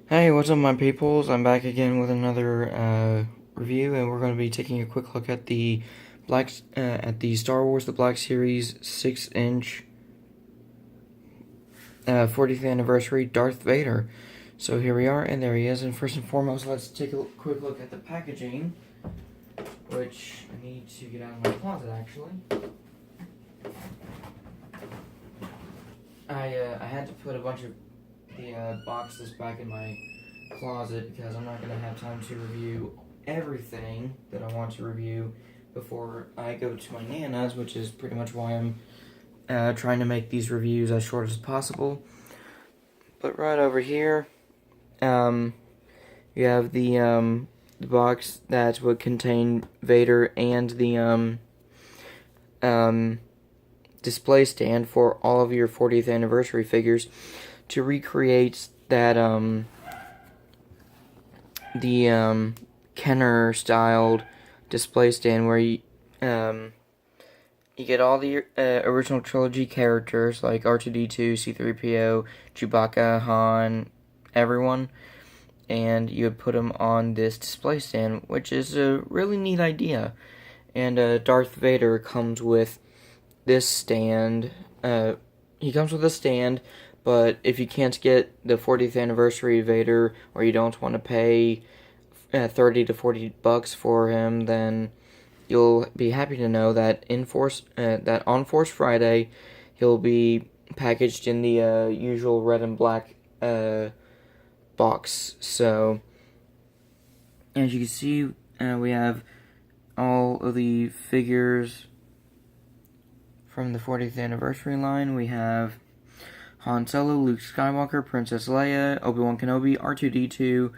Hey, what's up, my peoples? I'm back again with another review, and we're going to be taking a quick look at the Star Wars: The Black Series 6-inch 40th anniversary Darth Vader. So here we are, and there he is. And first and foremost, let's take a quick look at the packaging, which I need to get out of my closet. Actually, I had to put a bunch of the boxes back in my closet because I'm not going to have time to review everything that I want to review before I go to my Nana's, which is pretty much why I'm trying to make these reviews as short as possible. But right over here, you have the box that would contain Vader and the display stand for all of your 40th anniversary figures to recreate that Kenner styled display stand where you get all the original trilogy characters like R2-D2, C-3PO, Chewbacca, Han, everyone, and you would put them on this display stand, which is a really neat idea. And Darth Vader comes with this stand. He comes with a stand, but if you can't get the 40th anniversary Vader, or you don't want to pay $30 to $40 for him, then you'll be happy to know that that on Force Friday, he'll be packaged in the usual red and black box. So, as you can see, we have all of the figures from the 40th anniversary line. We have Han Solo, Luke Skywalker, Princess Leia, Obi-Wan Kenobi, R2-D2,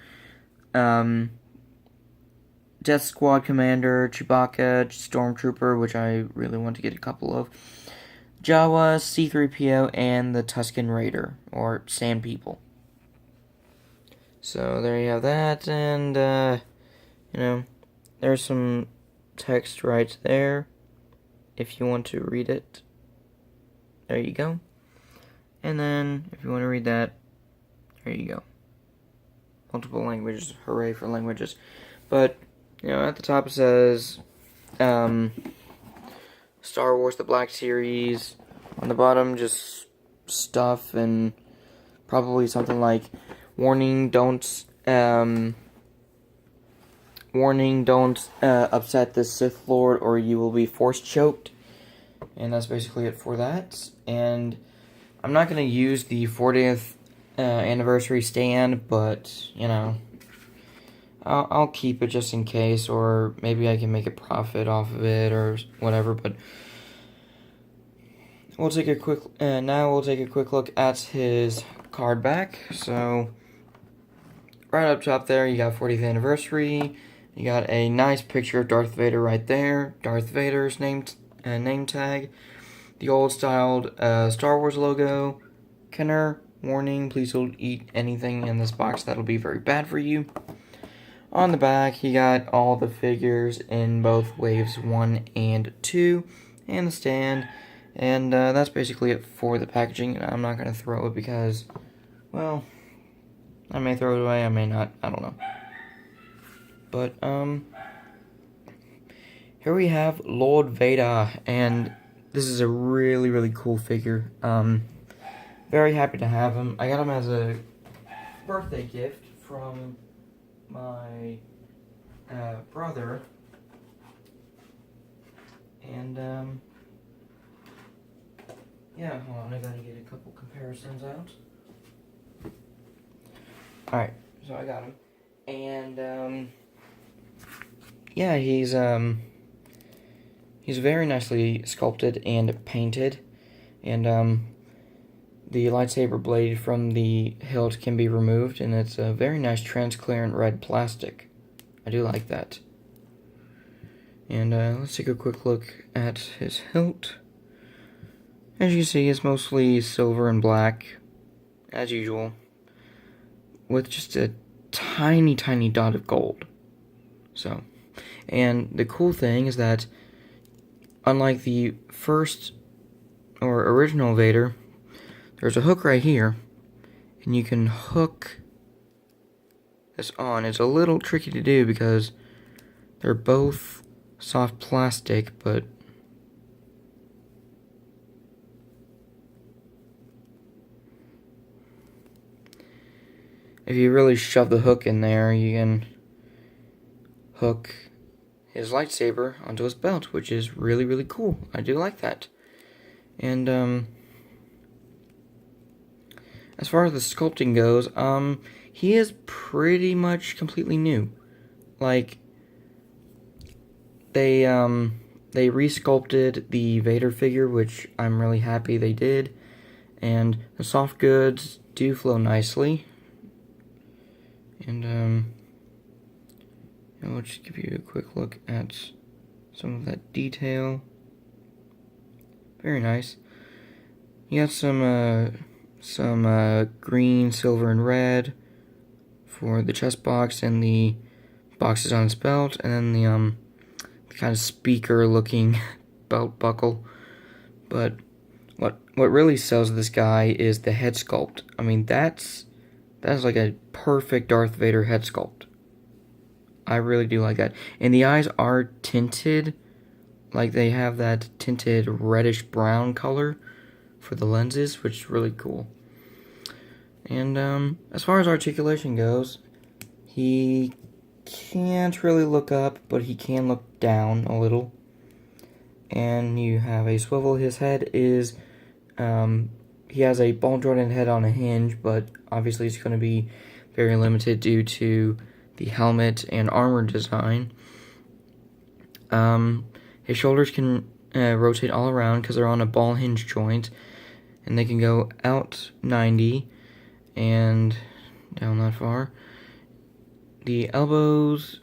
Death Squad Commander, Chewbacca, Stormtrooper, which I really want to get a couple of, Jawa, C-3PO, and the Tusken Raider, or Sand People. So there you have that, and, there's some text right there, if you want to read it. There you go. And then, if you want to read that, there you go. Multiple languages, hooray for languages. But, at the top it says, Star Wars: The Black Series. On the bottom, just stuff and probably something like, warning, don't upset the Sith Lord or you will be force choked. And that's basically it for that. And I'm not going to use the 40th anniversary stand, but, I'll keep it just in case, or maybe I can make a profit off of it, or whatever, but we'll take a quick look at his card back. So, right up top there, you got 40th anniversary, you got a nice picture of Darth Vader right there, Darth Vader's name tag, the old-styled Star Wars logo, Kenner, warning, please don't eat anything in this box, that'll be very bad for you. On the back, you got all the figures in both waves 1 and 2, and the stand, and that's basically it for the packaging. I'm not going to throw it because, well, I may throw it away, I may not, I don't know. But, here we have Lord Vader, and this is a really, really cool figure. Very happy to have him. I got him as a birthday gift from my brother, and yeah, hold on, I gotta get a couple comparisons out. Alright, so I got him, and yeah, he's very nicely sculpted and painted, and the lightsaber blade from the hilt can be removed, and it's a very nice transparent red plastic. I do like that. And let's take a quick look at his hilt. As you see, it's mostly silver and black, as usual, with just a tiny, tiny dot of gold. So, and the cool thing is that, unlike the first or original Vader, there's a hook right here, and you can hook this on. It's a little tricky to do because they're both soft plastic, but if you really shove the hook in there, you can hook his lightsaber onto his belt, which is really, really cool. I do like that. And, as far as the sculpting goes, he is pretty much completely new. Like, they resculpted the Vader figure, which I'm really happy they did. And the soft goods do flow nicely. And, I'll just give you a quick look at some of that detail. Very nice. You got some green, silver, and red for the chest box and the boxes on his belt, and then the kind of speaker-looking belt buckle. But what really sells this guy is the head sculpt. I mean, that's like a perfect Darth Vader head sculpt. I really do like that. And the eyes are tinted, like they have that tinted reddish brown color for the lenses, which is really cool. And as far as articulation goes, he can't really look up, but he can look down a little. And you have a swivel. His head is, he has a ball jointed head on a hinge, but obviously it's going to be very limited due to the helmet and armor design. His shoulders can rotate all around because they're on a ball hinge joint, and they can go out 90 and down that far. The elbows,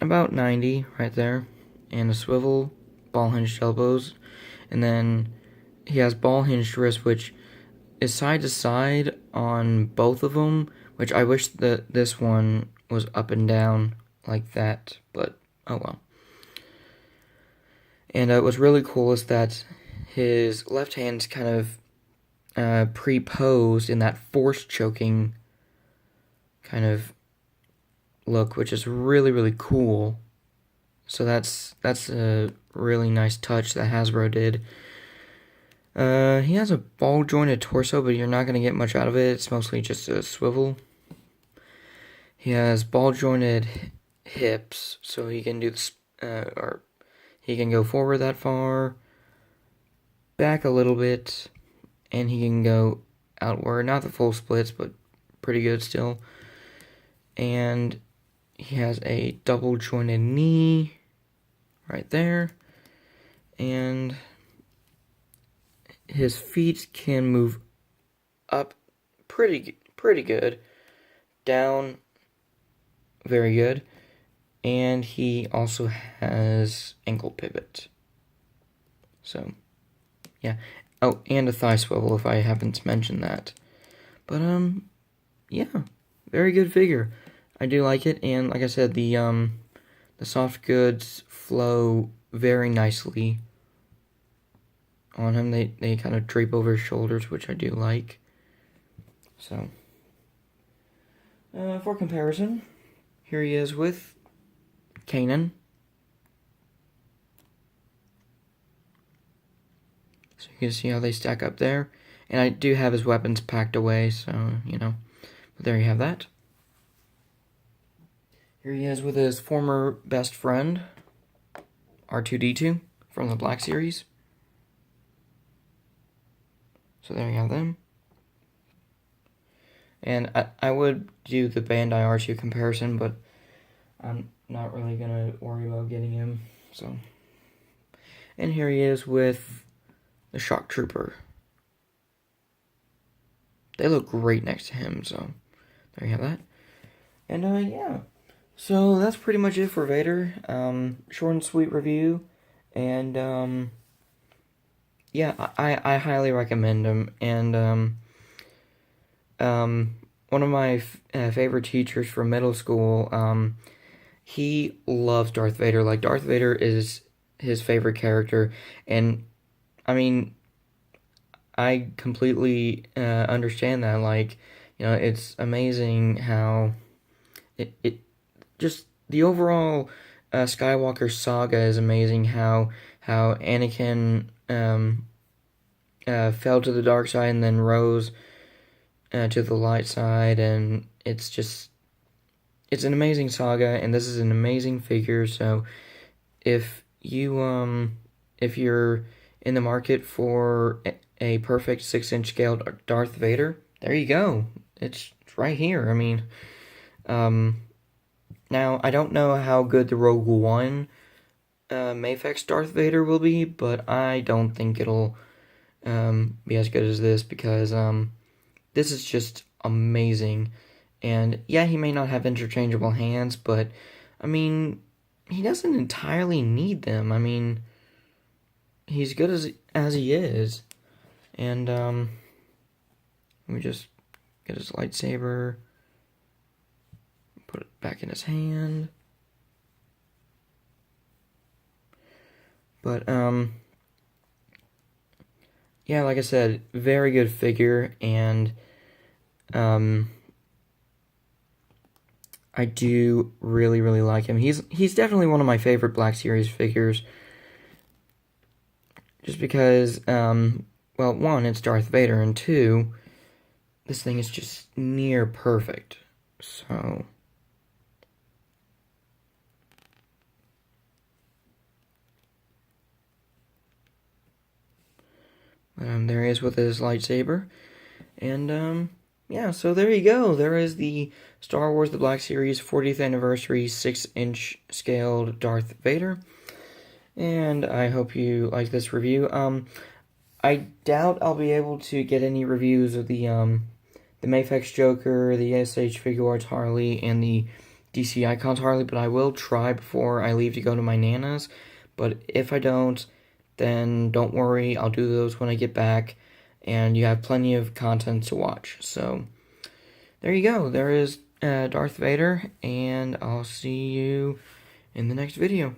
about 90 right there, and a swivel, ball hinged elbows, and then he has ball hinged wrists, which is side to side on both of them, which I wish that this one was up and down like that, but oh well. And what's really cool is that his left hand's kind of pre-posed in that force choking kind of look, which is really, really cool. So that's a really nice touch that Hasbro did. He has a ball jointed torso, but you're not going to get much out of it. It's mostly just a swivel. He has ball jointed hips, so he can do this, or he can go forward that far, back a little bit, and he can go outward. Not the full splits, but pretty good still. And he has a double jointed knee right there. And his feet can move up pretty good, down very good, and he also has ankle pivot. So, yeah. Oh, and a thigh swivel if I haven't mentioned that. But yeah, very good figure. I do like it, and like I said, the soft goods flow very nicely on him. They kind of drape over his shoulders, which I do like. So, for comparison, here he is with Kanan. So you can see how they stack up there. And I do have his weapons packed away, so, you know. But there you have that. Here he is with his former best friend, R2-D2, from the Black Series. So there you have them. And I would do the Bandai R2 comparison, but I'm not really going to worry about getting him. So, and here he is with the Shock Trooper. They look great next to him, so there you have that. And yeah, so that's pretty much it for Vader. Short and sweet review, and yeah, I highly recommend him. And one of my favorite teachers from middle school, he loves Darth Vader. Like, Darth Vader is his favorite character, and I mean, I completely understand that. Like, You know, it's amazing how it just the overall Skywalker saga is amazing. How Anakin fell to the dark side and then rose to the light side, and it's an amazing saga, and this is an amazing figure. So if you're in the market for a perfect 6-inch scale Darth Vader, there you go. It's right here. I mean, now I don't know how good the Rogue One Mafex Darth Vader will be, but I don't think it'll be as good as this, because this is just amazing. And yeah, he may not have interchangeable hands, but I mean, he doesn't entirely need them. I mean, he's good as he is. And let me just get his lightsaber, put it back in his hand. But yeah, like I said, very good figure, and I do really, really like him. He's definitely one of my favorite Black Series figures, just because, well, one, it's Darth Vader, and two, this thing is just near perfect. So there he is with his lightsaber, and yeah, so there you go. There is the Star Wars The Black Series 40th Anniversary 6-inch scaled Darth Vader. And I hope you like this review. I doubt I'll be able to get any reviews of the Mafex Joker, the SH Figuarts Harley, and the DC Icons Harley, but I will try before I leave to go to my Nana's. But if I don't, then don't worry, I'll do those when I get back, and you have plenty of content to watch. So there you go. There is Darth Vader, and I'll see you in the next video.